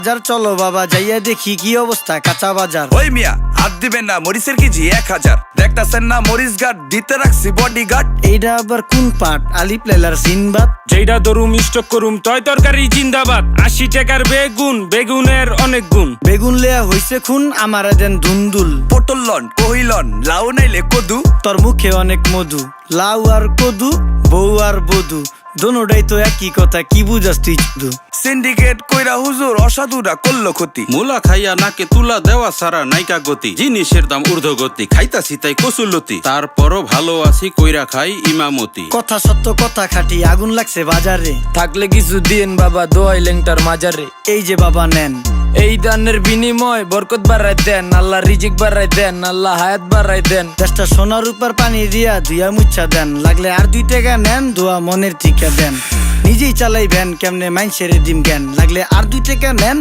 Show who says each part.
Speaker 1: বাজার চলো বাবা যাইয়া দেখি কি অবস্থা কাঁচা বাজার।
Speaker 2: ওই মিয়া হাত দিবেন না, মরিচের কেজি 1000। দেখতাছেন না মরিচ গার্ড দিতে রাখছি বডি গার্ড।
Speaker 1: এইটা আবার কোন পাট? আলিপ লাইলার সিনবাদ।
Speaker 3: যেইটা ধরুম স্টক করুম তয় তরকারি জিন্দাবাদ। 80 টাকার বেগুন, বেগুনের অনেক গুণ।
Speaker 1: বেগুন লেয়া হইছে খুন, আমারে দেন ধুন্দুল।
Speaker 2: পটল লন কহিলন, লাউ নাইলে কদু।
Speaker 1: তোর মুখে অনেক মধু, লাউ আর কদু, বউ আর বধু, দোনোটাই তো একই কথা, কি বুঝাস তুই শুধু?
Speaker 2: সিন্ডিকেট কইরা হুজুর অসাধুরা করলো ক্ষতি।
Speaker 4: মুলা খাইয়া নাকে তুলা দেওয়া সারা নাইকা গতি। জিনিসের দাম ঊর্ধ্বগতি, খাইতাছি তাই কসুলতি। তারপরও ভালো আছি কইরা খাই ইমামতি।
Speaker 1: কথা সত্য কথা খাটি, আগুন লাগছে বাজারে।
Speaker 5: থাকলে কিছু দিন বাবা, দোয়াই লেংটার মাজারে।
Speaker 1: এই যে বাবা নেন,
Speaker 5: এই দানের বিনিময় বরকত বাড়াই দেন, আল্লাহ রিজিক বাড়াই দেন, আল্লাহ হায়াত বাড়াই দেন।
Speaker 1: দেশটা সোনার উপর পানি দিয়া ধুইয়া মুচ্ছা দেন। লাগলে আর 2 টাকা নেন, দোয়া মনের ঠিকা দেন। নিজেই চালাই ভ্যান, কেমনে মাইনসেরে দিম জ্ঞান। লাগলে আর 2 টাকা নেন।